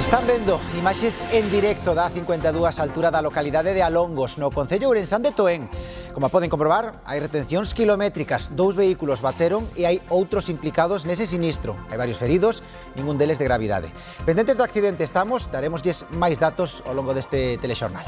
Están vendo imaxes en directo da A52 altura da localidade de Alongos, no concello ourensán de Toén. Como poden comprobar, hai retencións kilométricas, 2 vehículos bateron e hai outros implicados nese sinistro. Hai varios feridos, ningún deles de gravidade. Pendentes do accidente estamos, daremoslles máis datos ao longo deste telexornal.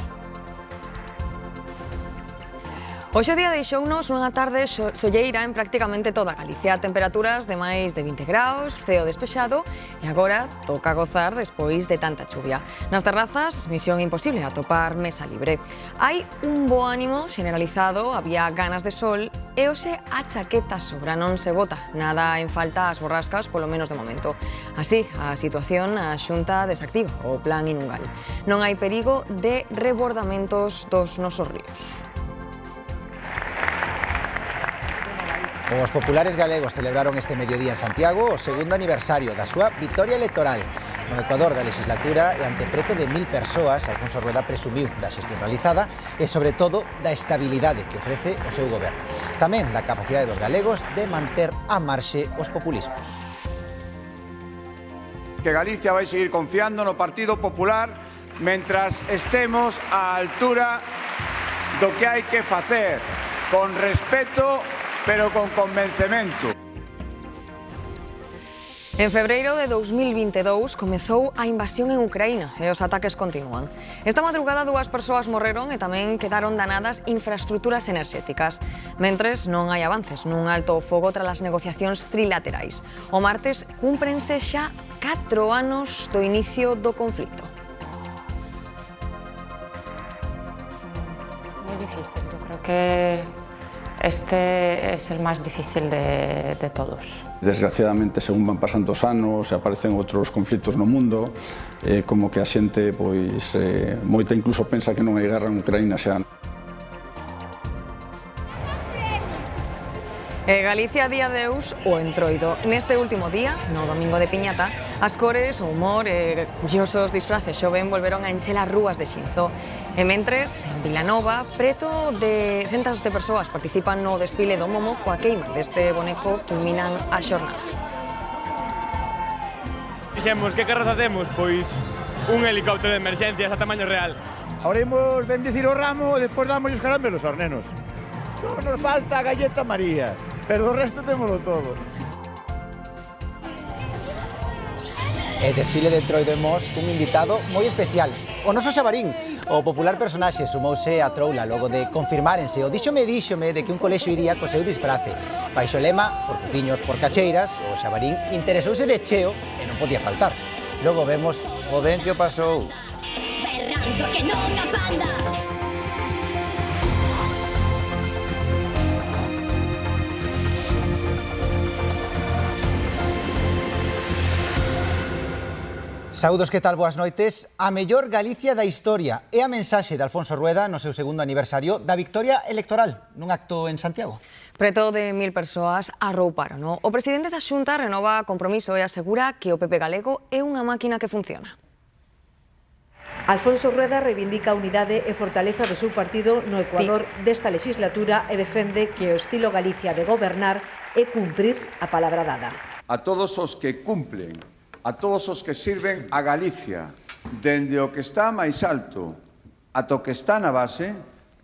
Hoxe día deixounos unha tarde solleira en prácticamente toda Galicia. Temperaturas de máis de 20 graus, ceo despexado e agora toca gozar despois de tanta chuvia. Nas terrazas, misión imposible atopar mesa libre. Hai un bo ánimo generalizado, había ganas de sol e hoxe a chaqueta sobra, non se bota nada en falta as borrascas, polo menos de momento. Así, a situación a Xunta desactiva o plan Inungal. Non hai perigo de rebordamentos dos nosos ríos. Os populares galegos celebraron este mediodía en Santiago o segundo aniversario da súa vitoria electoral. No Ecuador da legislatura e ante preto de 1000 persoas, Alfonso Rueda presumiu da xestión realizada e, sobre todo, da estabilidade que ofrece o seu goberno. Tamén da capacidade dos galegos de manter a marxe os populismos. Que Galicia vai seguir confiando no Partido Popular mentras estemos á altura do que hai que facer, con respeto pero con convencemento. En febreiro de 2022 comezou a invasión en Ucraína e os ataques continúan. Esta madrugada 2 persoas morreron e tamén quedaron danadas infraestructuras enerxéticas. Mentres non hai avances nun alto fogo tras as negociacións trilaterais. O martes cúmprense xa 4 anos do inicio do conflito. Muy difícil, yo creo que este es el más difícil de todos. Desgraciadamente, según van pasando os anos, aparecen outros conflitos no mundo, como que a xente, pois, moita incluso pensa que non hai guerra en Ucraína xa. Galicia día deus o entroido. Neste último día, no domingo de Piñata, as cores, o humor e curiosos disfraces xoven volveron a encher as rúas de Xinzo. E mentres, en Vilanova, preto de centos de persoas participan no desfile do Momo coa queima deste boneco que culminan a xornada. Dixemos, que carroza temos? Pois un helicóptero de emerxencias a tamaño real. Ahora imos bendicir o ramo e despois damos os caramelos aos nenos. Só nos falta a galleta María, pero o resto témolo todo. E desfile de Entroido en Mos cun invitado moi especial, o noso Xabarín. O popular personaxe sumouse a troula logo de confirmárense o díxome de que un colexio iría co seu disfrace. Baixo o lema, por fuciños, por cacheiras, o Xabarín interesouse de cheo e non podía faltar. Logo vemos o ben que o pasou. Berrando que non a panda. Saúdos, que tal? Boas noites. A mellor Galicia da historia é a mensaxe de Alfonso Rueda no seu segundo aniversario da victoria electoral nun acto en Santiago. Preto de 1000 persoas arrouparon. O presidente da Xunta renova compromiso e asegura que o PP galego é unha máquina que funciona. Alfonso Rueda reivindica a unidade e fortaleza do seu partido no Ecuador desta legislatura e defende que o estilo Galicia de gobernar é cumprir a palabra dada. A todos os que cumplen, a todos os que sirven a Galicia, dende o que está máis alto ata o que está na base,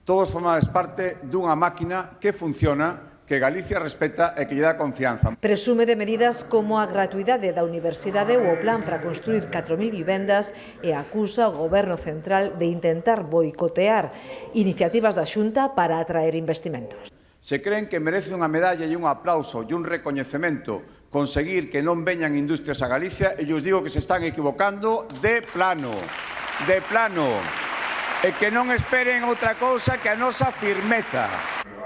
todos formades parte dunha máquina que funciona, que Galicia respeta e que lle dá confianza. Presume de medidas como a gratuidade da universidade ou o plan para construir 4.000 vivendas e acusa o goberno central de intentar boicotear iniciativas da Xunta para atraer investimentos. Se creen que merece unha medalla e un aplauso e un recoñecemento conseguir que non veñan industrias a Galicia, e os digo que se están equivocando de plano, e que non esperen outra cousa que a nosa firmeza.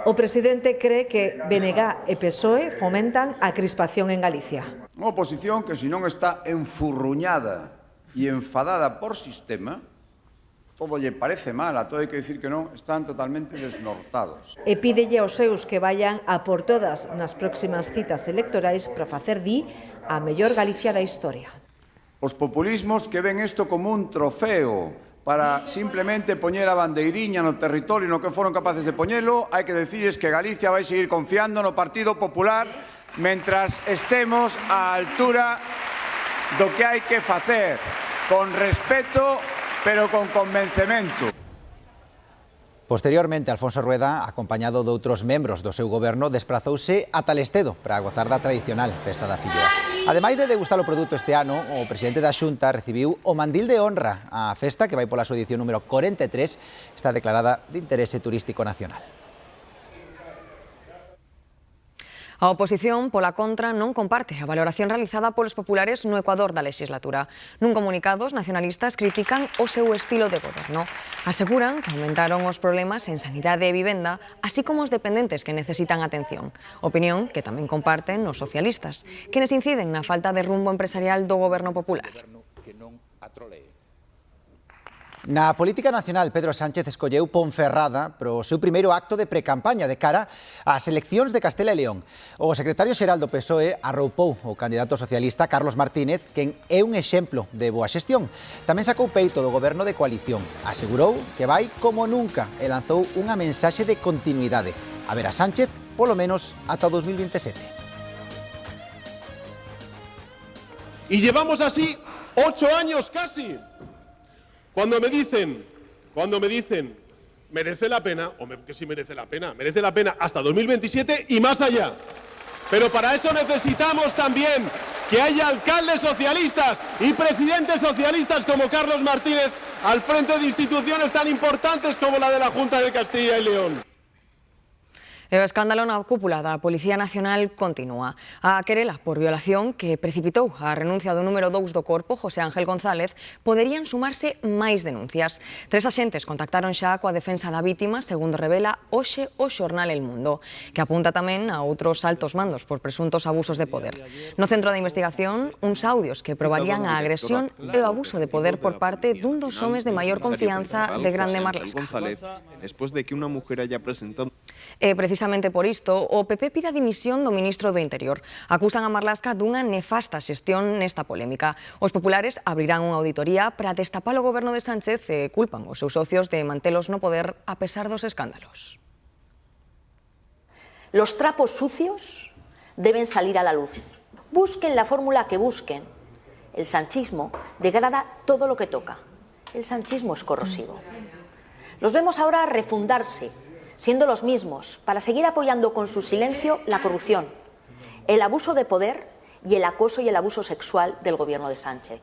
O presidente cree que BNG e PSOE fomentan a crispación en Galicia. Unha oposición que, se non está enfurruñada e enfadada por sistema, todo lle parece mal, a todo hai que dicir que non, están totalmente desnortados. E pídelle aos seus que vayan a por todas nas próximas citas electorais para facer a mellor Galicia da historia. Os populismos que ven isto como un trofeo para simplemente poñer a bandeiriña no territorio no que foron capaces de poñelo, hai que dicirles que Galicia vai seguir confiando no Partido Popular mentras estemos á altura do que hai que facer, con respeto, pero con convencemento. Posteriormente, Alfonso Rueda, acompañado de outros membros do seu goberno, desprazouse a Talestedo para gozar da tradicional Festa da Filloa. Ademais de degustar o produto este ano, o presidente da Xunta recibiu o Mandil de Honra. A festa, que vai pola súa edición número 43, está declarada de interese turístico nacional. A oposición, pola contra, non comparte a valoración realizada polos populares no Ecuador da legislatura. Nun comunicado, os nacionalistas critican o seu estilo de goberno. Aseguran que aumentaron os problemas en sanidade e vivenda, así como os dependentes que necesitan atención. Opinión que tamén comparten os socialistas, quenes inciden na falta de rumbo empresarial do goberno popular. Na política nacional, Pedro Sánchez escolleu Ponferrada para o seu primeiro acto de precampaña de cara ás eleccións de Castela e León. O secretario xeral do PSOE arroupou o candidato socialista Carlos Martínez, quen é un exemplo de boa xestión. Tamén sacou peito do goberno de coalición. Asegurou que vai como nunca e lanzou unha mensaxe de continuidade. A ver a Sánchez, polo menos ata 2027. Y llevamos así 8 años casi. Cuando me dicen, merece la pena, hombre, que sí merece la pena hasta 2027 y más allá. Pero para eso necesitamos también que haya alcaldes socialistas y presidentes socialistas como Carlos Martínez al frente de instituciones tan importantes como la de la Junta de Castilla y León. E o escándalo na cúpula da Policía Nacional continúa. A querela por violación que precipitou a renuncia do número 2 do corpo, José Ángel González, poderían sumarse máis denuncias. 3 axentes contactaron xa coa defensa da vítima, segundo revela hoxe o xornal El Mundo, que apunta tamén a outros altos mandos por presuntos abusos de poder. No centro da investigación, uns audios que probarían a agresión e o abuso de poder por parte dun dos homes de maior confianza de Grande Marlaska. Despois de que unha mujer haya presentado... Precisamente por isto, o PP pide a dimisión do ministro do Interior. Acusan a Marlaska dunha nefasta xestión nesta polémica. Os populares abrirán unha auditoría para destapar o goberno de Sánchez e culpan os seus socios de mantelos no poder a pesar dos escándalos. Los trapos sucios deben salir a la luz. Busquen la fórmula que busquen. El sanchismo degrada todo lo que toca. El sanchismo es corrosivo. Los vemos ahora refundarse, siendo los mismos, para seguir apoyando con su silencio la corrupción, el abuso de poder y el acoso y el abuso sexual del gobierno de Sánchez.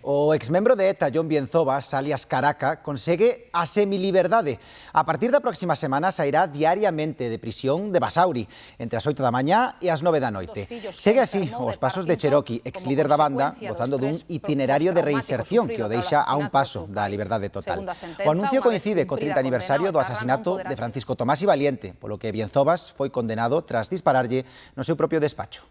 O exmembro de ETA, Jon Bienzobas, alias Caraca, consegue a semiliberdade. A partir da próxima semana sairá diariamente de prisión de Basauri, entre as 8 da mañá e as 9 da noite. Segue así os pasos de Cherokee, ex-líder da banda, gozando dun itinerario de reinserción que o deixa a un paso da liberdade total. O anuncio coincide co 30 aniversario do asasinato de Francisco Tomás y Valiente, polo que Bienzobas foi condenado tras dispararlle no seu propio despacho.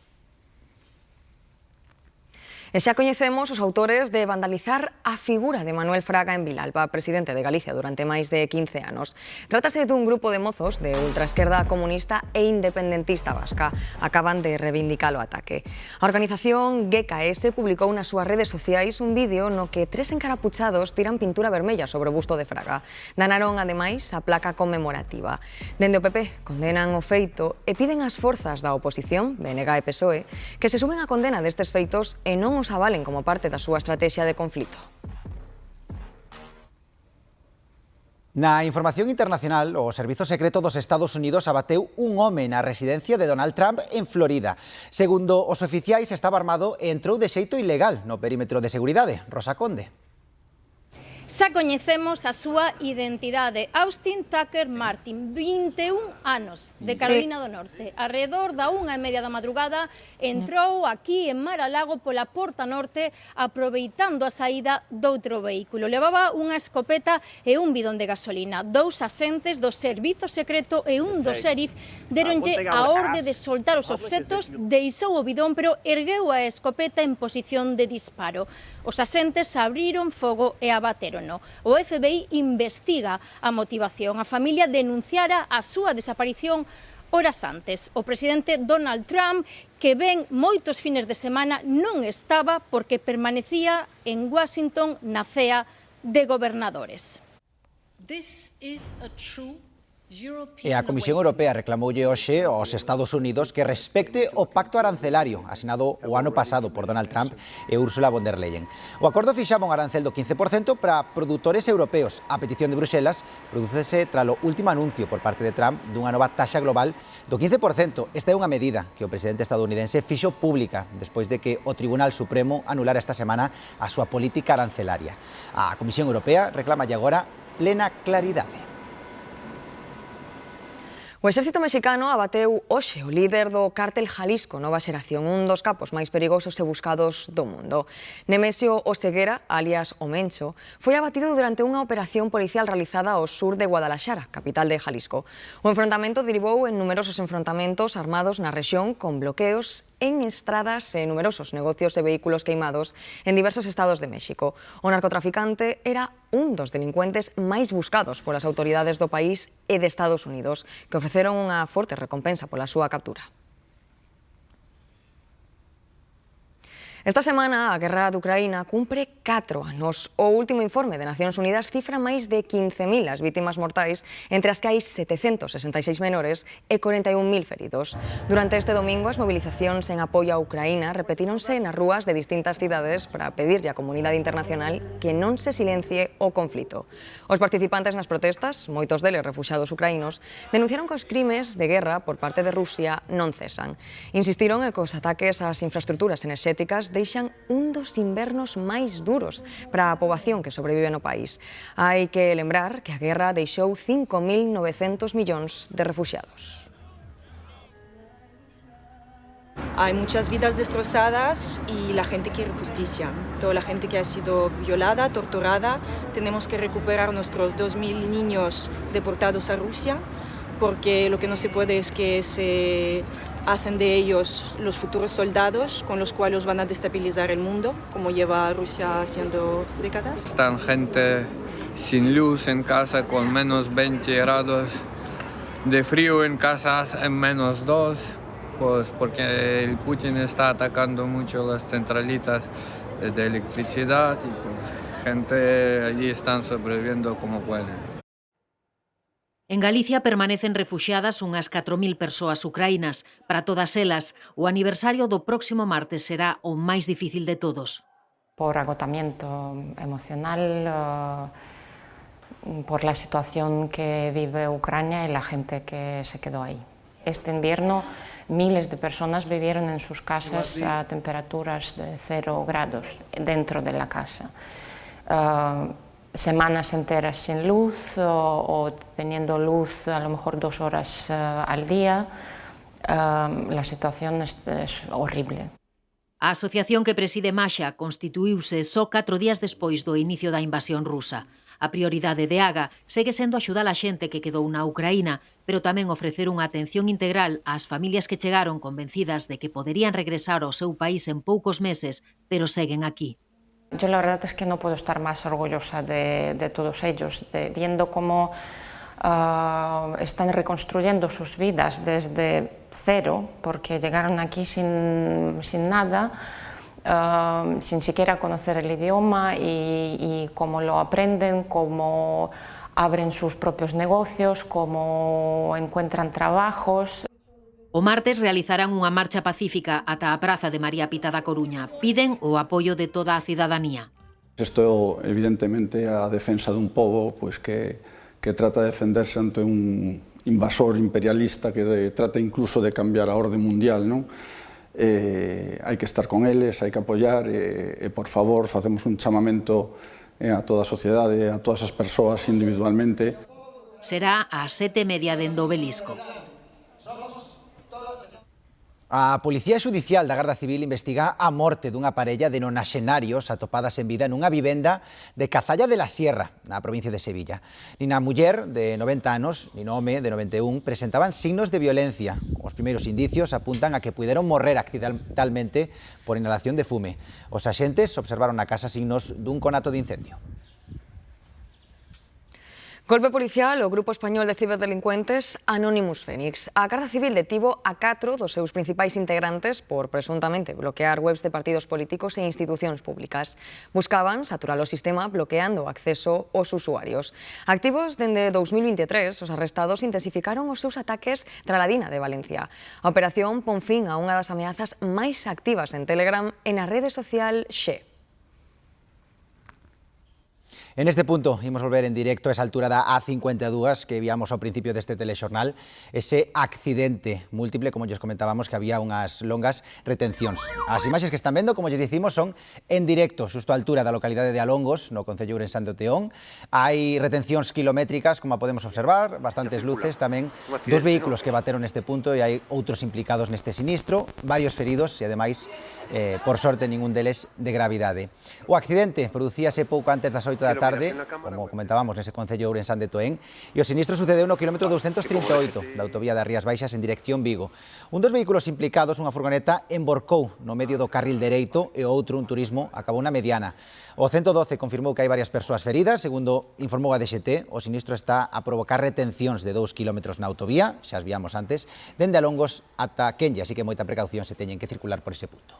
E xa coñecemos os autores de vandalizar a figura de Manuel Fraga en Vilalba, presidente de Galicia durante máis de 15 anos. Trátase dun grupo de mozos de ultraesquerda comunista e independentista vasca. Acaban de reivindicar o ataque. A organización GKS publicou nas súas redes sociais un vídeo no que 3 encarapuchados tiran pintura vermella sobre o busto de Fraga. Danaron, ademais, a placa conmemorativa. Dende o PP condenan o feito e piden ás forzas da oposición, BNG e PSOE, que se sumen á condena destes feitos e non os avalen como parte da súa estrategia de conflito. Na información internacional, o Servizo Secreto dos Estados Unidos abateu un home na residencia de Donald Trump en Florida. Segundo os oficiais, estaba armado e entrou de xeito ilegal no perímetro de seguridade. Rosa Conde. Xa coñecemos a súa identidade. Austin Tucker Martin, 21 anos, de Carolina do Norte. Arredor da 1:30 da madrugada entrou aquí en Mar-a-Lago pola porta norte aproveitando a saída doutro vehículo. Levaba unha escopeta e un bidón de gasolina. 2 axentes do Servizo Secreto e un do xerif deronlle a orde de soltar os obxetos, deixou o bidón, pero ergueu a escopeta en posición de disparo. Os axentes abriron fogo e abateron. O FBI investiga a motivación. A familia denunciara a súa desaparición horas antes. O presidente Donald Trump, que ven moitos fines de semana, non estaba porque permanecía en Washington na cea de gobernadores. This is a true E a Comisión Europea reclamoulle hoxe aos Estados Unidos que respecte o pacto arancelario asinado o ano pasado por Donald Trump e Ursula von der Leyen. O acordo fixaba un arancel do 15% para produtores europeos. A petición de Bruxelas prodúcese tras o último anuncio por parte de Trump dunha nova taxa global do 15%. Esta é unha medida que o presidente estadounidense fixo pública despois de que o Tribunal Supremo anulara esta semana a súa política arancelaria. A Comisión Europea reclama agora plena claridade. O exército mexicano abateu hoxe o líder do cártel Jalisco Nova Xeración, un dos capos máis perigosos e buscados do mundo. Nemesio Oseguera, alias O Mencho, foi abatido durante unha operación policial realizada ao sur de Guadalaxara, capital de Jalisco. O enfrontamento derivou en numerosos enfrontamentos armados na rexión con bloqueos en estradas e numerosos negocios e vehículos queimados en diversos estados de México. O narcotraficante era un dos delincuentes máis buscados polas autoridades do país e de Estados Unidos, que ofreceron unha forte recompensa pola súa captura. Esta semana a guerra de Ucraína cumpre 4 anos. O último informe de Nacións Unidas cifra máis de 15.000 as vítimas mortais, entre as que hai 766 menores e 41.000 feridos. Durante este domingo, as movilizacións en apoio a Ucraína repetíronse nas rúas de distintas cidades para pedirlle á comunidade internacional que non se silencie o conflito. Os participantes nas protestas, moitos deles refuxiados ucraínos, denunciaron que os crimes de guerra por parte de Rusia non cesan. Insistiron en que os ataques ás infraestructuras enerxéticas deixan un dos invernos máis duros para a poboación que sobrevive no país. Hai que lembrar que a guerra deixou 5.900 millóns de refuxiados. Hay muchas vidas destrozadas y la gente quiere justicia. Toda la gente que ha sido violada, torturada, tenemos que recuperar nuestros 2.000 niños deportados a Rusia, porque lo que no se puede es que se hacen de ellos los futuros soldados con los cuales van a destabilizar el mundo, como lleva Rusia haciendo décadas. Están gente sin luz en casa con menos 20 grados, de frío en casas en menos 2, pues porque el Putin está atacando mucho las centralitas de electricidad y pues gente allí están sobreviviendo como pueden. En Galicia permanecen refuxiadas unhas 4.000 persoas ucraínas. Para todas elas, o aniversario do próximo martes será o máis difícil de todos. Por agotamiento emocional, por la situación que vive Ucrania y la gente que se quedó ahí. Este invierno, miles de personas vivieron en sus casas a temperaturas de 0 grados dentro de la casa. Semanas enteras sin luz o teniendo luz a lo mejor 2 horas al día. La situación es horrible. A asociación que preside Masha constituíuse só 4 días despois do inicio da invasión rusa. A prioridade de AGA segue sendo axudar a xente que quedou na Ucraína, pero tamén ofrecer unha atención integral ás familias que chegaron convencidas de que poderían regresar ao seu país en poucos meses, pero seguen aquí. Yo la verdad es que no puedo estar más orgullosa de todos ellos, viendo cómo están reconstruyendo sus vidas desde cero, porque llegaron aquí sin nada, sin siquiera conocer el idioma y cómo lo aprenden, cómo abren sus propios negocios, cómo encuentran trabajos. O martes realizarán unha marcha pacífica ata a Praza de María Pita da Coruña. Piden o apoio de toda a cidadanía. Isto, evidentemente, a defensa dun pobo pues, que trata de defenderse ante un invasor imperialista que trata incluso de cambiar a orde mundial, non? Hai que estar con eles, hai que apoiar e, por favor, facemos un chamamento a toda a sociedade, a todas as persoas individualmente. Será ás 7:30 dende o Obelisco. A Policía Xudicial da Garda Civil investiga a morte dunha parella de nonaxenarios atopadas en vida nunha vivenda de Cazalla de la Sierra, na provincia de Sevilla. Nin a muller, de 90 anos, nin o home, de 91, presentaban signos de violencia. Os primeiros indicios apuntan a que puderon morrer accidentalmente por inhalación de fume. Os axentes observaron na casa signos dun conato de incendio. Golpe policial o Grupo Español de Ciberdelincuentes Anonymous Fénix. A Garda Civil detivo a 4 dos seus principais integrantes por presuntamente bloquear webs de partidos políticos e institucións públicas. Buscaban saturar o sistema bloqueando o acceso aos usuarios. Activos dende 2023, os arrestados intensificaron os seus ataques tras a Dina de Valencia. A operación pon fin a unha das ameazas máis activas en Telegram e na rede social Xe. En este punto, imos volver en directo a esa altura da A52 que víamos ao principio deste telexornal, ese accidente múltiple, como lles comentábamos, que había unhas longas retencións. As imaxes que están vendo, como lles dicimos, son en directo, xusto a altura da localidade de Alongos, no concello ourensán de Oteón. Hai retencións kilométricas, como podemos observar, bastantes luces, tamén dos vehículos que bateron neste punto e hai outros implicados neste sinistro, varios feridos e, ademais, por sorte, ningún deles de gravidade. O accidente producíase pouco antes das 8 da tarde, como comentábamos, nese concello ourensán de Toén, e o sinistro sucedeu no quilómetro 238 da autovía das Rías Baixas en dirección Vigo. Un dos vehículos implicados, unha furgoneta, emborcou no medio do carril dereito e o outro, un turismo, acabou na mediana. O 112 confirmou que hai varias persoas feridas, segundo informou a DXT, o sinistro está a provocar retencións de 2 kilómetros na autovía, xa as víamos antes, dende Alongos ata Quenlla, así que moita precaución se teñen que circular por ese punto.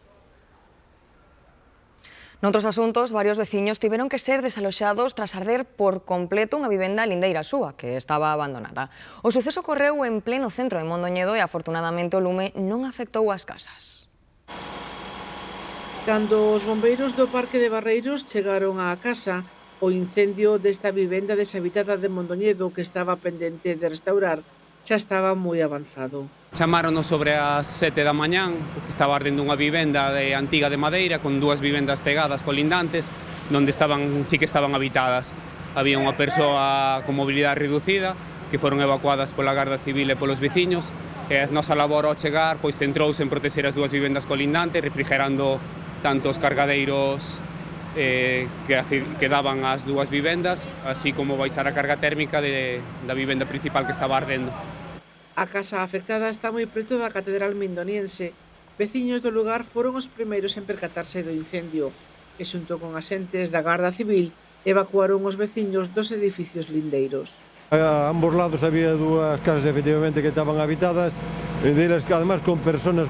Noutros asuntos, varios veciños tiveron que ser desaloxados tras arder por completo unha vivenda lindeira súa, que estaba abandonada. O suceso ocorreu en pleno centro de Mondoñedo e, afortunadamente, o lume non afectou as casas. Cando os bombeiros do Parque de Barreiros chegaron á casa, o incendio desta vivenda deshabitada de Mondoñedo, que estaba pendente de restaurar, xa estaba moi avanzado. Chamáronos sobre as 7 da mañán, porque estaba ardendo unha vivenda antiga de madeira con dúas vivendas pegadas colindantes, onde sí que estaban habitadas. Había unha persoa con mobilidade reducida que foron evacuadas pola Garda Civil e polos veciños, e a nosa labor ao chegar centrouse en protexer as dúas vivendas colindantes, refrigerando tanto os cargadeiros que daban as dúas vivendas, así como baixar a carga térmica da vivenda principal que estaba ardendo. A casa afectada está moi preto da Catedral Mindoniense. Veciños do lugar foron os primeiros en percatarse do incendio e, xunto con asentes da Garda Civil, evacuaron os veciños dos edificios lindeiros. A ambos lados había dúas casas efectivamente que estaban habitadas, delas que además con personas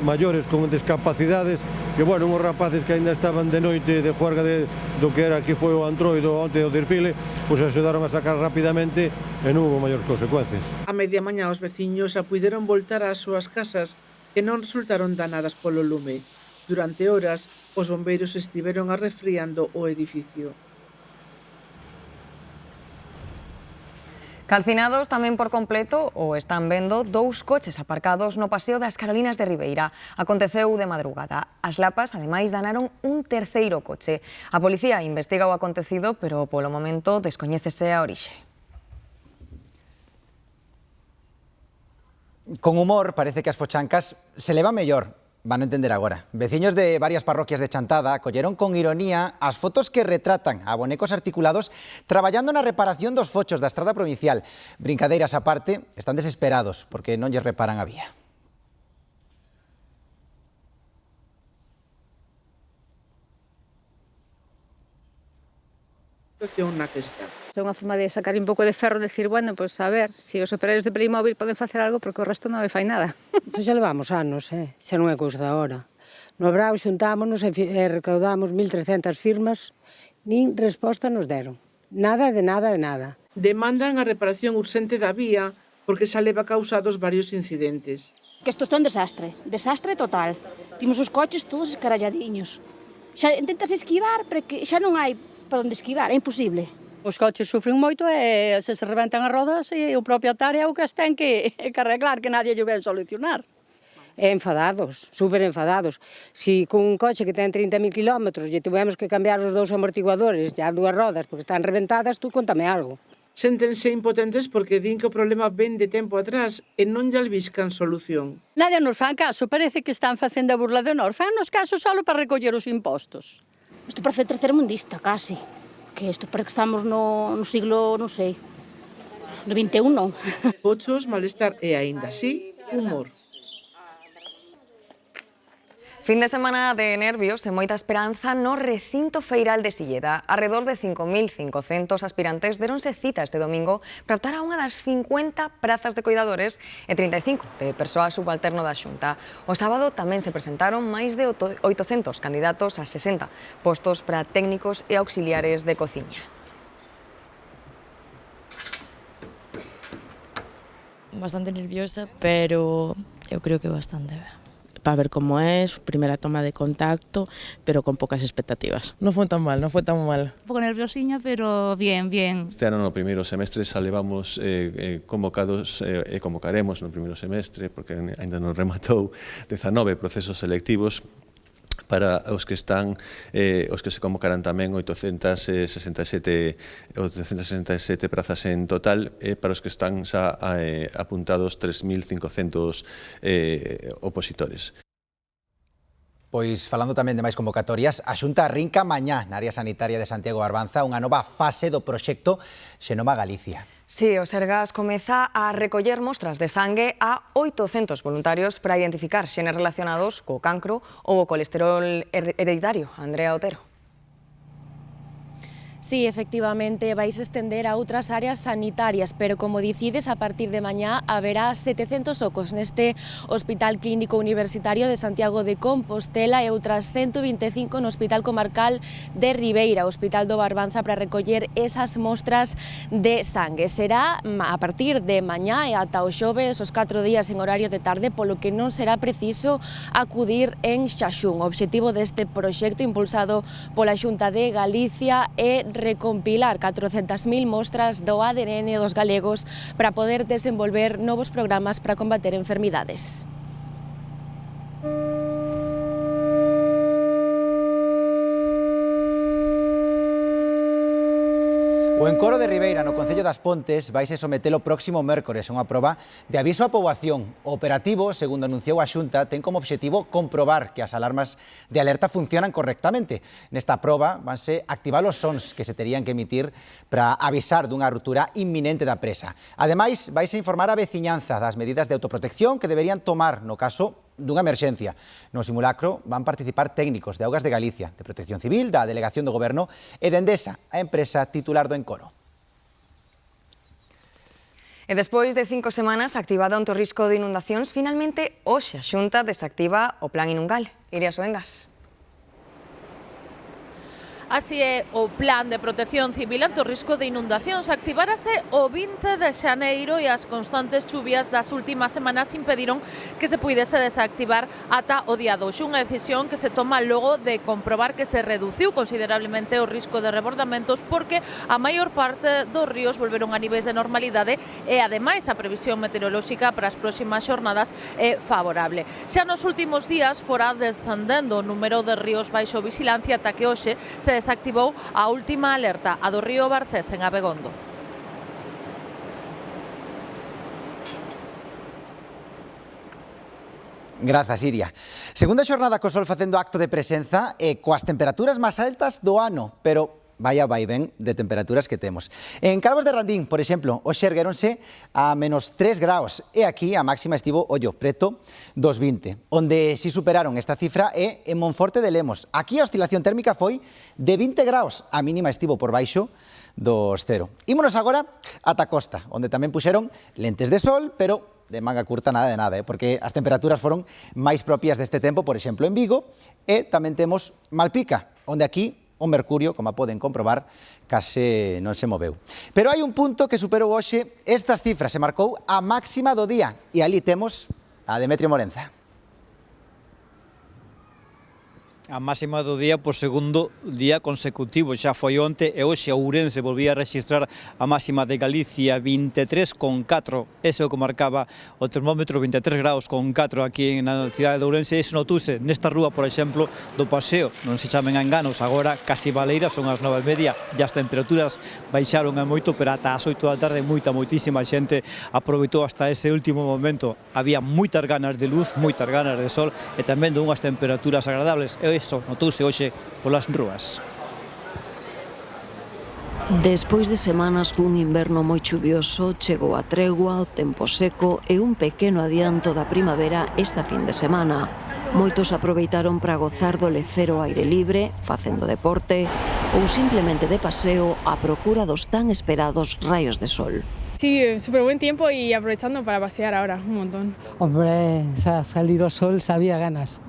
maiores con discapacidades, que bueno, uns rapaces que ainda estaban de noite de juerga do que era que foi o antroido onte o desfile, pois axudaron a sacar rapidamente e non houve maiores consecuencias. A media mañá os veciños xa puideron voltar ás súas casas que non resultaron danadas polo lume. Durante horas, os bombeiros estiveron arrefriando o edificio. Calcinados tamén por completo o están vendo dous coches aparcados no Paseo das Carolinas de Ribeira. Aconteceu de madrugada. As lapas, ademais, danaron un terceiro coche. A policía investiga o acontecido, pero polo momento descoñécese a orixe. Con humor, parece que as fochancas se levan mellor. Van a entender agora. Veciños de varias parroquias de Chantada acolleron con ironía as fotos que retratan a bonecos articulados traballando na reparación dos fochos da estrada provincial. Brincadeiras aparte, están desesperados porque non lles reparan a vía. Na que está. É unha forma de sacar un pouco de ferro e decir, bueno, pois a ver, se os operarios de Playmobil poden facer algo porque o resto non fai nada. Pois xa levamos anos, xa non é cousa da hora. No Brao xuntámonos e recaudamos 1.300 firmas, nin resposta nos deron. Nada de nada de nada. Demandan a reparación urxente da vía porque xa leva causados varios incidentes. Que isto é un desastre, desastre total. Timos os coches todos escaralladiños. Xa intentas esquivar, pero que xa non hai para onde esquivar, é imposible. Os coches sufren moito e se rebentan as rodas e o propietario é o que as ten que arreglar, que nadie lle ven solucionar. Enfadados, super enfadados. Si con un coche que ten 30.000 kilómetros lle tivemos que cambiar os dous amortiguadores e as dúas rodas porque están rebentadas, tú contame algo. Séntense impotentes porque din que o problema ven de tempo atrás e non lle albiscan solución. Nadie nos fan caso, parece que están facendo a burla de honor. Fan nos caso só para recoller os impostos. Isto parece tercermundista, casi. Que isto parece que estamos no siglo, non sei, no 21, non? Pochos, malestar e, aínda así, humor. Fin de semana de nervios e moita esperanza no recinto feiral de Silleda. Arredor de 5.500 aspirantes deronse cita este domingo para optar a unha das 50 prazas de coidadores e 35 de persoal subalterno da Xunta. O sábado tamén se presentaron máis de 800 candidatos a 60 postos para técnicos e auxiliares de cociña. Bastante nerviosa, pero eu creo que bastante ben. Para ver cómo es, primera toma de contacto, pero con pocas expectativas. No fue tan mal, no fue tan mal. Un pouco nerviosiña, pero bien, bien. Este ano no primeiro semestre xa levamos convocados e convocaremos no primeiro semestre, porque ainda non rematou, 19 procesos selectivos para os que están, os que se convocarán tamén 867 prazas en total, para os que están xa apuntados 3.500 opositores. Pois, falando tamén de máis convocatorias, a Xunta arrinca mañá na área sanitaria de Santiago Barbanza unha nova fase do proxecto Xenoma Galicia. Sí, o Sergas comeza a recoller mostras de sangue a 800 voluntarios para identificar xenes relacionados co cancro ou o colesterol hereditario. Andrea Otero. Sí, efectivamente, vais estender a outras áreas sanitarias, pero como dicides, a partir de mañá haberá 700 ocos neste Hospital Clínico Universitario de Santiago de Compostela e outras 125 no Hospital Comarcal de Ribeira, Hospital do Barbanza, para recoller esas mostras de sangue. Será a partir de mañá e ata o xoves, os 4 días en horario de tarde, polo que non será preciso acudir en xaxún. O obxectivo deste proxecto impulsado pola Xunta de Galicia é recompilar 400.000 mostras do ADN dos galegos para poder desenvolver novos programas para combater enfermidades. O Encoro de Ribeira, no Concello das Pontes, vaise someter o próximo mércores unha proba de aviso á poboación. O operativo, segundo anunciou a Xunta, ten como obxectivo comprobar que as alarmas de alerta funcionan correctamente. Nesta proba vanse activar os sons que se terían que emitir para avisar dunha ruptura inminente da presa. Ademais, vaise informar a veciñanza das medidas de autoprotección que deberían tomar no caso dunha emerxencia. No simulacro van participar técnicos de Augas de Galicia, de Protección Civil, da Delegación do Goberno e de Endesa, a empresa titular do Encoro. E despois de 5 semanas activado ante o risco de inundacións, finalmente hoxe a Xunta desactiva o Plan Inungal. Iria Soengas. Así é, o Plan de Protección Civil ante o risco de inundacións activárase o 20 de xaneiro e as constantes chuvias das últimas semanas impediron que se puidese desactivar ata o día 2. Unha decisión que se toma logo de comprobar que se reduciu considerablemente o risco de rebordamentos porque a maior parte dos ríos volveron a niveis de normalidade e, ademais, a previsión meteorolóxica para as próximas xornadas é favorable. Xa nos últimos días fora descendendo o número de ríos baixo vigilancia ata que hoxe se desactivou a última alerta, a do río Barcés en Abegondo. Grazas, Iria. Segunda xornada co sol facendo acto de presenza e coas temperaturas máis altas do ano, pero vaya vai ben de temperaturas que temos. En Calvos de Randín, por exemplo, hoxe ergueronse a menos 3 graus e aquí a máxima estivo, ollo, preto dos 20. Onde si superaron esta cifra é en Monforte de Lemos. Aquí a oscilación térmica foi de 20 graus, a mínima estivo por baixo dos 0. Ímonos agora ata Costa, onde tamén puxeron lentes de sol, pero de manga curta nada de nada, porque as temperaturas foron máis propias deste tempo, por exemplo, en Vigo, e tamén temos Malpica, onde aquí o mercurio, como poden comprobar, case non se moveu. Pero hai un punto que superou hoxe estas cifras, se marcou a máxima do día, e ali temos a Demetrio Morenza. A máxima do día por segundo día consecutivo, xa foi onte e hoxe a Ourense volvía a registrar a máxima de Galicia 23,4, ese o que marcaba o termómetro, 23 graus con 4 aquí na cidade de Ourense. Ese notouse nesta rúa, por exemplo, do Paseo, non se chamen a enganos, agora casi baleiras, son as 9:30, e as temperaturas baixaron a moito, pero ata as 8 da tarde moitísima xente aproveitou hasta ese último momento. Había moitas ganas de luz, moitas ganas de sol e tamén de unhas temperaturas agradables. Eso notouse hoxe polas rúas. Despois de semanas cun inverno moi chuvioso, chegou a tregua, o tempo seco e un pequeno adianto da primavera esta fin de semana. Moitos aproveitaron para gozar do lecer ao aire libre, facendo deporte ou simplemente de paseo á procura dos tan esperados raios de sol. Sí, súper buen tiempo y aprovechando para pasear ahora, un montón. Hombre, salir ao sol sabía ganas.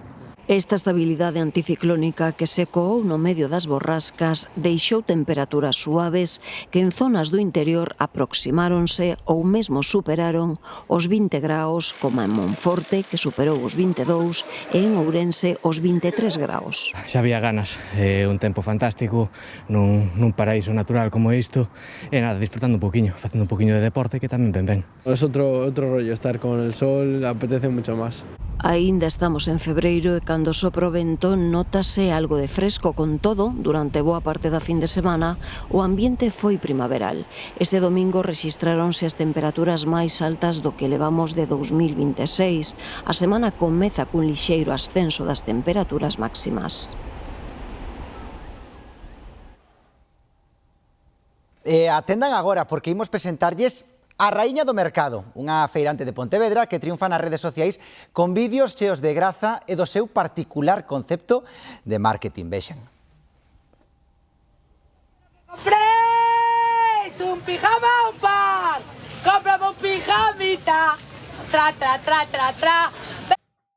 Esta estabilidade anticiclónica que se coou no medio das borrascas deixou temperaturas suaves que en zonas do interior aproximáronse ou mesmo superaron os 20 graus, como en Monforte, que superou os 22, e en Ourense os 23 graus. Xa había ganas, un tempo fantástico, nun paraíso natural como isto, e nada, disfrutando un poquinho, facendo un poquinho de deporte que tamén ben. Es otro rollo estar con el sol, apetece mucho más. Aínda estamos en febreiro e cando sopra o vento nótase algo de fresco. Con todo, durante boa parte da fin de semana, o ambiente foi primaveral. Este domingo rexistráronse as temperaturas máis altas do que levamos de 2026. A semana comeza cun lixeiro ascenso das temperaturas máximas. Atendan agora, porque imos presentarlles a Raíña do Mercado, unha feirante de Pontevedra que triunfa nas redes sociais con vídeos cheos de graza e do seu particular concepto de marketing. Vexan. ¡Compréis un pijama o un par! ¡Cómprame un pijamita! ¡Tra, tra, tra, tra, tra!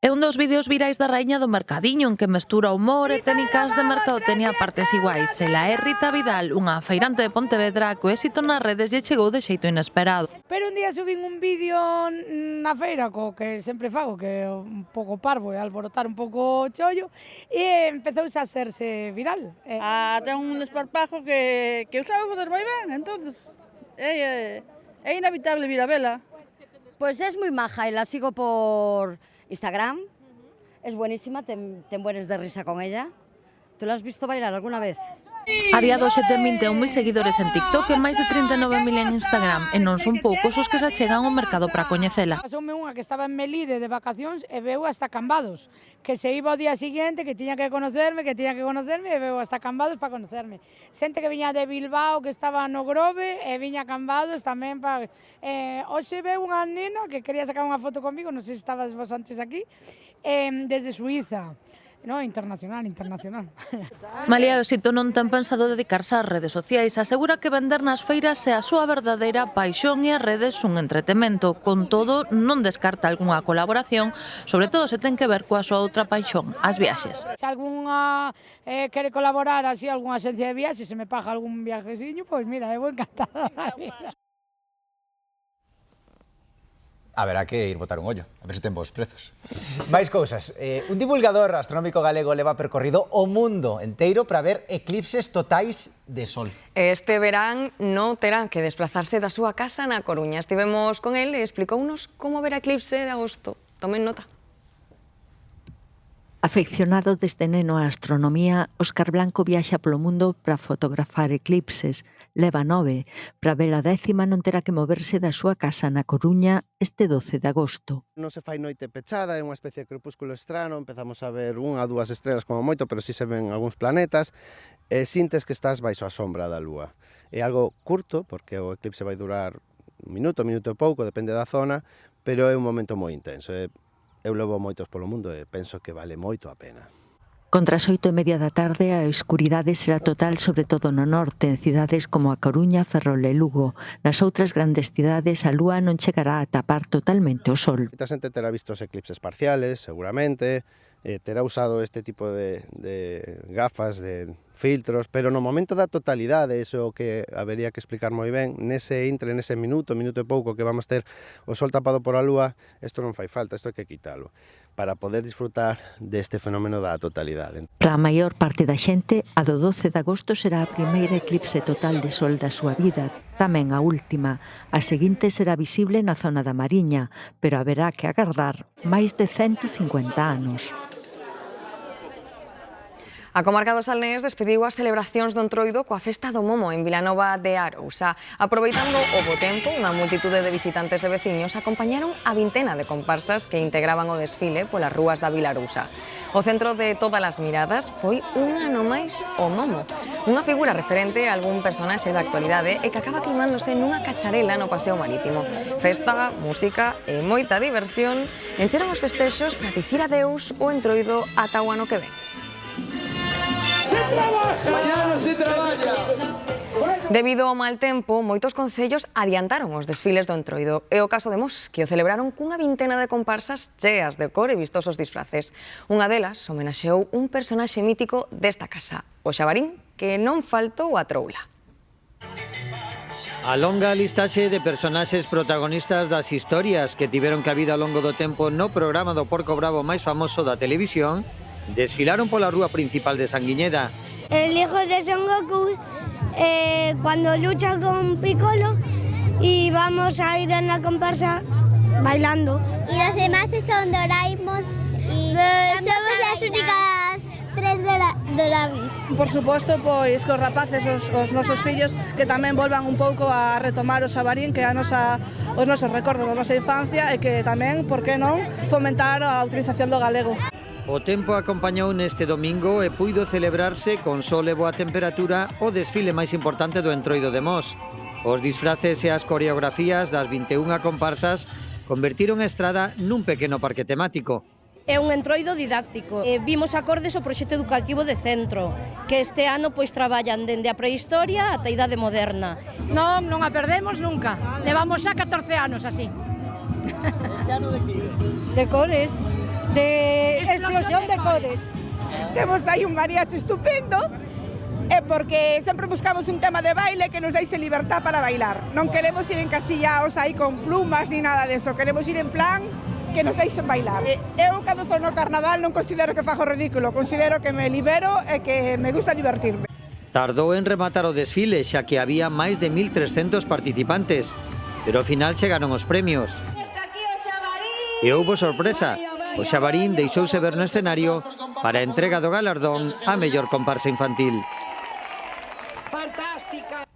É un dos vídeos virais da Raíña do Mercadiño en que mestura humor e técnicas de mercadotecnia a partes iguais. Ela é Rita Vidal, unha feirante de Pontevedra que o éxito nas redes lle chegou de xeito inesperado. Pero un día subín un vídeo na feira, co que sempre fago, que é un pouco parvo e alborotar un pouco o chollo, e empezouse a hacerse viral. Ten un desparpajo que o sabe fazer moi ben, entonces é inevitable vir a vela. Pues es moi maja, la sigo por Instagram, es buenísima, ten buenos de risa con ella. ¿Tú la has visto bailar alguna vez? A día doxe ten 21.000 seguidores en TikTok e máis de 39.000 en Instagram, e non son poucos os que se achegan ao mercado para coñecela. Pasoume unha que estaba en Melide de vacacións e veu hasta Cambados, que se iba o día siguiente, que tiña que conocerme, e veu hasta Cambados para conocerme. Xente que viña de Bilbao, que estaba no Grove, e viña a Cambados tamén para... Hoxe veu unha nena que quería sacar unha foto comigo, non sei se estabas vos antes aquí, desde Suiza. No, internacional. Malia Éxito non ten pensado dedicarse ás redes sociais. Asegura que vender nas feiras é a súa verdadeira paixón e as redes un entretemento. Con todo, non descarta algunha colaboración, sobre todo se ten que ver coa súa outra paixón, as viaxes. Se algunha quere colaborar así, algunha agencia de viaxes, se me paga algún viajeciño, pois mira, eu vou encantada da vida. Haberá que ir botar un ollo, a ver se ten bons prezos. Máis cousas. Un divulgador astronómico galego leva percorrido o mundo enteiro para ver eclipses totais de sol. Este verán non terán que desplazarse da súa casa na Coruña. Estivemos con el e explicounos como ver a eclipse de agosto. Tomen nota. Afeccionado desde neno á astronomía, Óscar Blanco viaxa polo mundo para fotografar eclipses. Leva 9. Para ver a 10ª non terá que moverse da súa casa na Coruña este 12 de agosto. Non se fai noite pechada, é unha especie de crepúsculo estrano, empezamos a ver 1 ou 2 estrelas como moito, pero si se ven algúns planetas, e sintes que estás baixo a sombra da lúa. É algo curto, porque o eclipse vai durar un minuto e pouco, depende da zona, pero é un momento moi intenso. Eu levo moitos polo mundo e penso que vale moito a pena. Contra as 8:30 da tarde, a escuridade será total, sobre todo no norte, en cidades como a Coruña, Ferrol e Lugo. Nas outras grandes cidades, a lúa non chegará a tapar totalmente o sol. Moita xente terá visto os eclipses parciales, seguramente, terá usado este tipo de gafas, de filtros, pero no momento da totalidade, iso que habería que explicar moi ben, nese minuto e pouco que vamos ter o sol tapado por a lúa, isto non fai falta, isto hai que quitalo, para poder disfrutar deste fenómeno da totalidade. Para a maior parte da xente, a do 12 de agosto será a primeira eclipse total de sol da súa vida, tamén a última. A seguinte será visible na zona da Mariña, pero haberá que agardar máis de 150 anos. A comarca do Salnés despediu as celebracións do Entroido coa festa do Momo en Vilanova de Arousa. Aproveitando o bo tempo, unha multitude de visitantes e veciños acompañaron a vintena de comparsas que integraban o desfile polas rúas da Vila Arousa. O centro de todas as miradas foi un ano máis o Momo, unha figura referente a algún personaxe da actualidade e que acaba climándose nunha cacharela no paseo marítimo. Festa, música e moita diversión encheron os festexos para dicir adeus o Entroido ata o ano que ven. Mañana se traballa. Debido ao mal tempo, moitos concellos adiantaron os desfiles do Entroido. É o caso de Mos, que o celebraron cunha vintena de comparsas cheas de cor e vistosos disfraces. Unha delas homenaxeou un personaxe mítico desta casa, o Xabarín, que non faltou a troula. A longa listaxe de personaxes protagonistas das historias que tiveron cabida ao longo do tempo no programa do Porco Bravo máis famoso da televisión desfilaron pola rúa principal de Sanguiñeda. El hijo de Son Goku cuando lucha con Piccolo y vamos a ir en la comparsa bailando. Y los demás son Doraemon y somos las únicas tres Doramis. Por suposto, pois cos rapaces, os nosos fillos que tamén volvan un pouco a retomar o Xabarín, que é os nosos recordos da nosa infancia e que tamén, por que non, fomentar a utilización do galego. O tempo acompañou neste domingo e puido celebrarse con sol e boa temperatura o desfile máis importante do Entroido de Mos. Os disfraces e as coreografías das 21 comparsas convertiron a estrada nun pequeno parque temático. É un entroido didáctico. Vimos acordes ao proxecto educativo de centro, que este ano pois traballan dende a prehistoria ata a idade moderna. Non a perdemos nunca. Levamos xa 14 anos así. Este ano de que? De cores. De explosión de cores. Temos aí un mariachi estupendo porque sempre buscamos un tema de baile que nos deixe libertad para bailar. Non queremos ir encasillados aí con plumas ni nada deso, queremos ir en plan que nos deixen bailar. Eu cando estou no carnaval non considero que fajo ridículo, considero que me libero e que me gusta divertirme. Tardou en rematar o desfile xa que había máis de 1.300 participantes, pero ao final chegaron os premios. E houbo sorpresa. O Xabarín deixouse ver no escenario para a entrega do galardón á mellor comparsa infantil. Fantástica.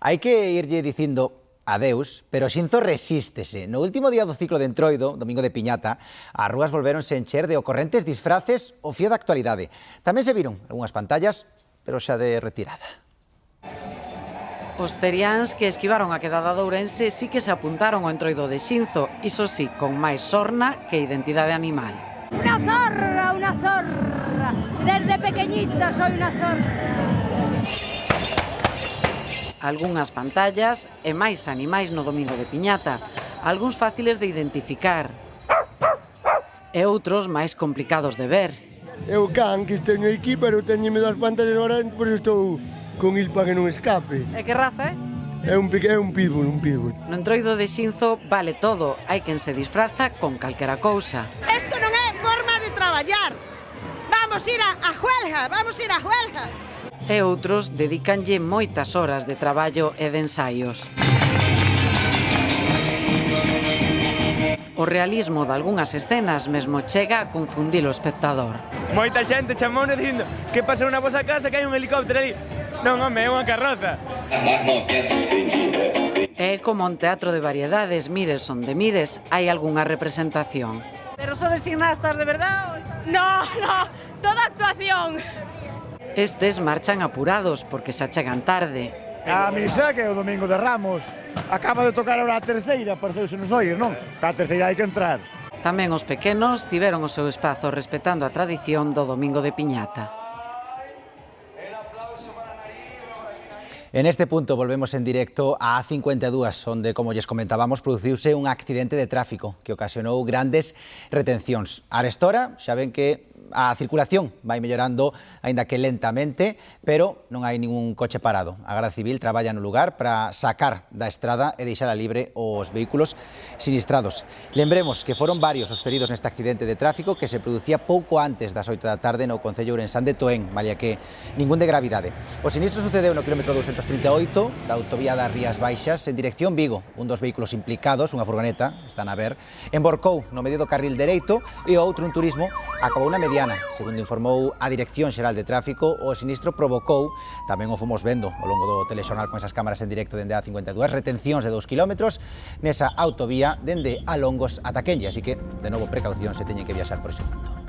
Hai que irlle dicindo adeus, pero Xinzo resístese. No último día do ciclo de Entroido, domingo de Piñata, as rúas volvéronse encher de ocorrentes disfraces o fío da actualidade. Tamén se viron algunhas pantallas, pero xa de retirada. Os ceriáns que esquivaron a quedada de Ourense sí que se apuntaron ao Entroido de Xinzo, iso sí, con máis sorna que identidade animal. Una zorra, desde pequeñita soy una zorra. Algúnas pantallas e máis animais no domingo de Piñata, algúns fáciles de identificar e outros máis complicados de ver. Eu can que teño aquí, pero teñeme das pantallas agora, por estou con il para que non escape. E que raza é? É un pitbull, un pitbull. No Entroido de Xinzo vale todo, hai quen se disfraza con calquera cousa. Isto non é forma de traballar. Vamos ir a huelga. E outros dedicanlle moitas horas de traballo e de ensaios. O realismo de algunhas escenas mesmo chega a confundir o espectador. Moita xente chamounos dicindo que pasa na vosa casa que hai un helicóptero ali. Non, home, é unha carroza. É como un teatro de variedades, mires onde mires, hai algunha representación. Pero sodes gimnastas de verdad? No, toda actuación. Estes marchan apurados porque xa chegan tarde. A misa que é o domingo de Ramos. Acaba de tocar ahora a terceira, pareceuse nos oír, non? A terceira hai que entrar. Tamén os pequenos tiveron o seu espazo respetando a tradición do domingo de Piñata. En este punto volvemos en directo a A52, onde, como lles comentábamos, produciuse un accidente de tráfico que ocasionou grandes retencións. Arestora, xa ven que a circulación vai mellorando, aínda que lentamente, pero non hai ningún coche parado. A Garda Civil traballa no lugar para sacar da estrada e deixar a libre os vehículos sinistrados. Lembremos que foron varios os feridos neste accidente de tráfico que se producía pouco antes das 8 da tarde no concello ourensán de Toén, malia que ningún de gravidade. O sinistro sucedeu no quilómetro 238 da autovía das Rías Baixas en dirección Vigo. Un dos vehículos implicados, unha furgoneta, están a ver, emborcou no medio do carril dereito e o outro, un turismo, acabou na mediana mediana. Segundo informou a Dirección Xeral de Tráfico, o sinistro provocou, tamén o fomos vendo ao longo do telexornal con esas cámaras en directo dende a 52, retencións de 2 kilómetros nesa autovía dende Alongos ata Quenlle, así que, de novo, precaución se teñen que viaxar por ese punto.